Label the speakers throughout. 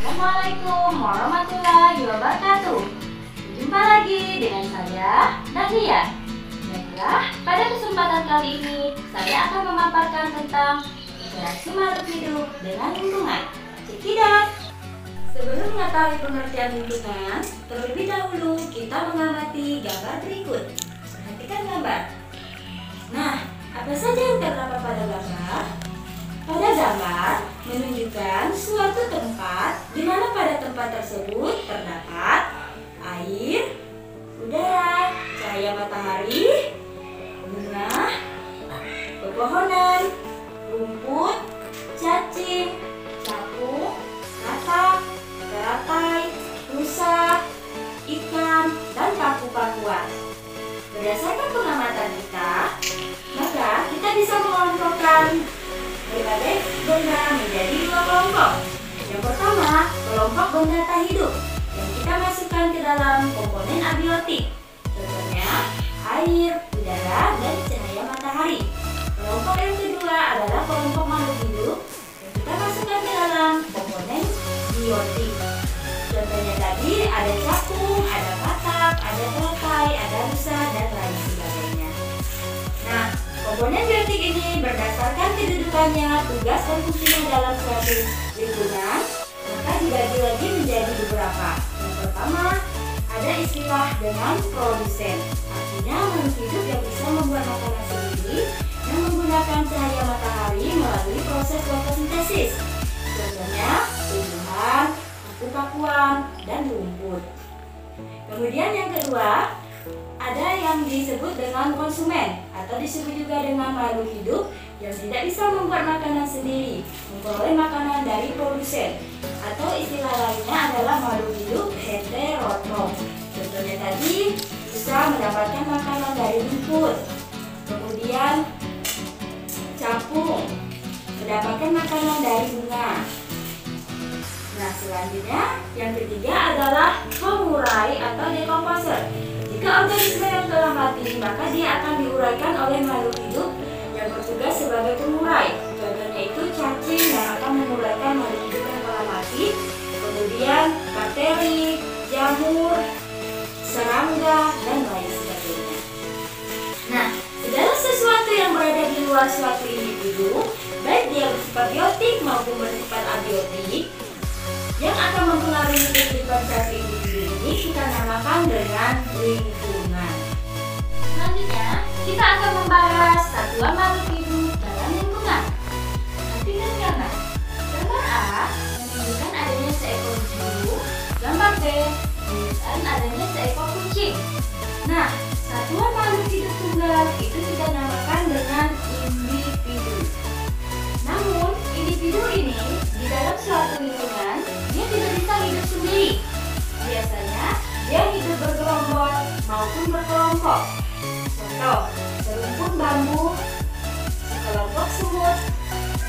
Speaker 1: Assalamualaikum warahmatullahi wabarakatuh. Jumpa lagi dengan saya, Dahlia. Baiklah, pada kesempatan kali ini saya akan memaparkan tentang interaksi makhluk hidup dengan lingkungan. Cekidot. Sebelum mengetahui pengertian lingkungan, terlebih dahulu kita mengamati gambar berikut. Perhatikan gambar. Nah, apa saja yang terdapat pada gambar? Pada gambar menunjukkan suatu tempat di mana pada tempat tersebut terdapat air, udara, cahaya matahari, bunga, pepohonan, rumput, cacing, capung, katak, teratai, rusa, ikan, dan paku-pakuan. Berdasarkan pengamatan kita, maka kita bisa mengelompokkan berbagai benda menjadi dua kelompok. Yang pertama, kelompok benda tak hidup yang kita masukkan ke dalam komponen abiotik. Contohnya, air, udara, dan cahaya matahari. Kelompok yang kedua adalah kelompok makhluk hidup yang kita masukkan ke dalam komponen biotik. Contohnya tadi ada capung, ada katak, ada teratai, ada rusa, dan lain sebagainya. Nah, komponen biotik ini berdasarkan kedudukannya, tugas dan fungsinya dalam suatu lingkungan, maka dibagi lagi menjadi beberapa. Yang pertama, ada istilah dengan produsen. Artinya makhluk hidup yang bisa membuat makanan sendiri yang menggunakan cahaya matahari melalui proses fotosintesis. Contohnya, tumbuhan, paku-pakuan, dan rumput. Kemudian yang kedua, ada yang disebut dengan konsumen atau disebut juga dengan makhluk hidup yang tidak bisa membuat makanan sendiri, memperoleh makanan dari produsen, atau istilah lainnya adalah makhluk hidup heterotrof. Contohnya tadi bisa mendapatkan makanan dari rumput, kemudian capung mendapatkan makanan dari bunga. Nah, selanjutnya yang ketiga adalah pengurai atau dekomposer. Jika organisme yang telah mati, maka dia akan diuraikan oleh makhluk hidup yang bertugas sebagai pengurai. Contohnya itu cacing yang akan menguraikan makhluk hidup yang telah mati, kemudian bakteri, jamur, serangga, dan lain sebagainya. Nah, segala sesuatu yang berada di luar suatu individu, baik dia bersifat biotik maupun bersifat abiotik, yang akan mempengaruhi kehidupan suatu individu ini kita namakan dengan lingkungan. Selanjutnya, kita akan membahas satuan makhluk hidup dalam lingkungan. Perhatikan gambar. Gambar A menunjukkan adanya seekor burung, gambar B menunjukkan adanya seekor kucing. Nah, satuan makhluk hidup tunggal itu kita namakan dengan individu. Namun, individu ini di dalam suatu lingkungan dia tidak bisa hidup sendiri. Biasanya dia hidup bergerombol maupun berkelompok. Contoh, serumpun bambu, sekelompok semut,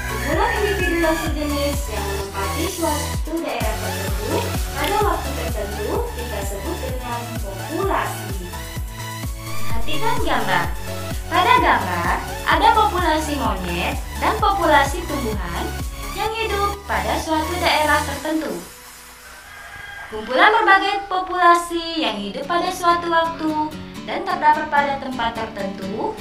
Speaker 1: kumpulan individu yang sejenis yang menempati suatu daerah tertentu pada waktu tertentu kita sebut dengan populasi. Perhatikan gambar. Pada gambar ada populasi monyet dan populasi tumbuhan yang hidup pada suatu daerah tertentu. Kumpulan berbagai populasi yang hidup pada suatu waktu dan terdapat pada tempat tertentu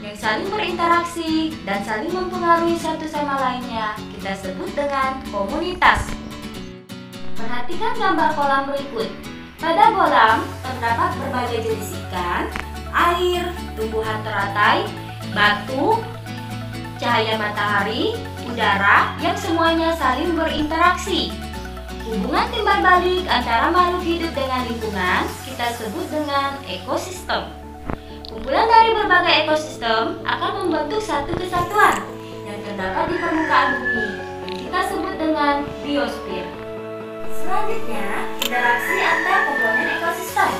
Speaker 1: yang saling berinteraksi dan saling mempengaruhi satu sama lainnya kita sebut dengan komunitas. Perhatikan gambar kolam berikut. Pada kolam terdapat berbagai jenis ikan, air, tumbuhan teratai, batu, cahaya matahari, udara yang semuanya saling berinteraksi. Hubungan timbal balik antara makhluk hidup dengan lingkungan kita sebut dengan ekosistem. Kumpulan dari berbagai ekosistem akan membentuk satu kesatuan yang terdapat di permukaan bumi yang kita sebut dengan biosfer. Selanjutnya, interaksi antar komponen ekosistem.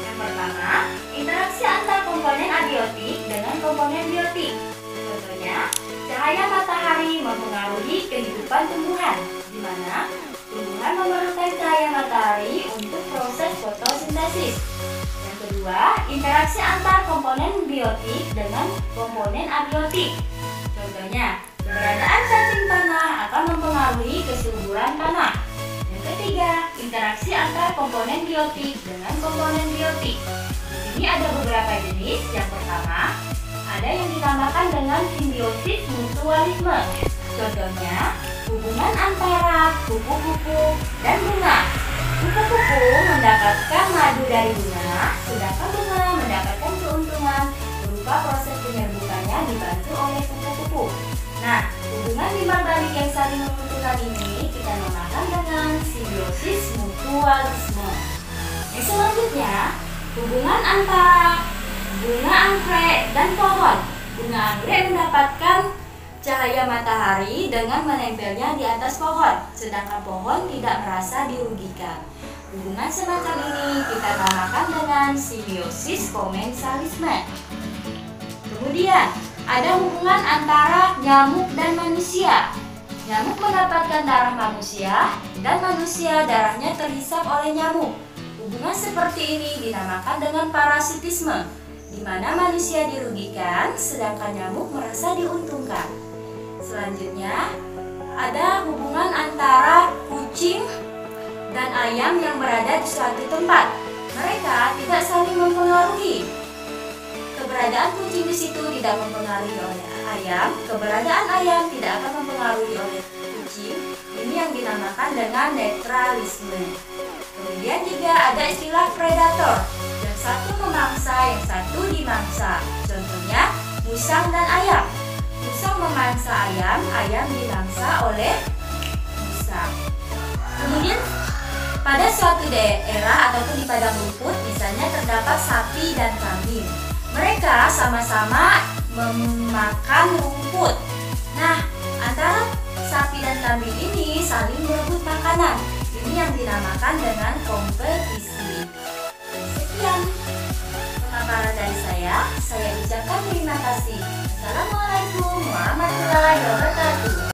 Speaker 1: Yang pertama, interaksi antar komponen abiotik dengan komponen biotik. Contohnya, cahaya matahari mempengaruhi kehidupan tumbuhan, di mana tumbuhan memerlukan cahaya matahari untuk proses fotosintesis. Yang kedua, interaksi antar komponen biotik dengan komponen abiotik. Contohnya, keberadaan cacing tanah akan mempengaruhi kesuburan tanah. ketiga, interaksi antara komponen biotik dengan komponen biotik. Di sini ada beberapa jenis. Yang pertama, ada yang dinamakan dengan simbiosis mutualisme. Contohnya, hubungan antara kupu-kupu dan bunga. Kupu-kupu mendapatkan madu dari bunga, sedangkan bunga mendapatkan keuntungan berupa proses penyerbukannya dibantu oleh kupu-kupu. Nah, hubungan timbal balik yang saling menguntungkan ini kita namakan dengan simbiosis mutualisme. Yang selanjutnya, hubungan antara bunga anggrek dan pohon. Bunga anggrek mendapatkan cahaya matahari dengan menempelnya di atas pohon, sedangkan pohon tidak merasa dirugikan. Hubungan semacam ini kita namakan dengan simbiosis komensalisme. Kemudian, ada hubungan antara nyamuk dan manusia. Nyamuk mendapatkan darah manusia dan manusia darahnya terhisap oleh nyamuk. Hubungan seperti ini dinamakan dengan parasitisme, di mana manusia dirugikan sedangkan nyamuk merasa diuntungkan. Selanjutnya, ada hubungan antara kucing dan ayam yang berada di suatu tempat. Mereka tidak saling mempengaruhi. Keberadaan kucing di situ tidak mempengaruhi oleh ayam, keberadaan ayam tidak akan mempengaruhi oleh kucing. Ini yang dinamakan dengan netralisme. Kemudian juga ada istilah predator. Yang satu memangsa, yang satu dimangsa. Contohnya, musang dan ayam. Musang memangsa ayam, ayam dimangsa oleh musang. Kemudian, pada suatu daerah ataupun di padang rumput, misalnya terdapat sapi dan kambing. Mereka sama-sama memakan rumput. Nah, antara sapi dan kambing ini saling berebut makanan. Ini yang dinamakan dengan kompetisi. Sekian pemaparan dari saya ucapkan terima kasih. Assalamualaikum warahmatullahi wabarakatuh.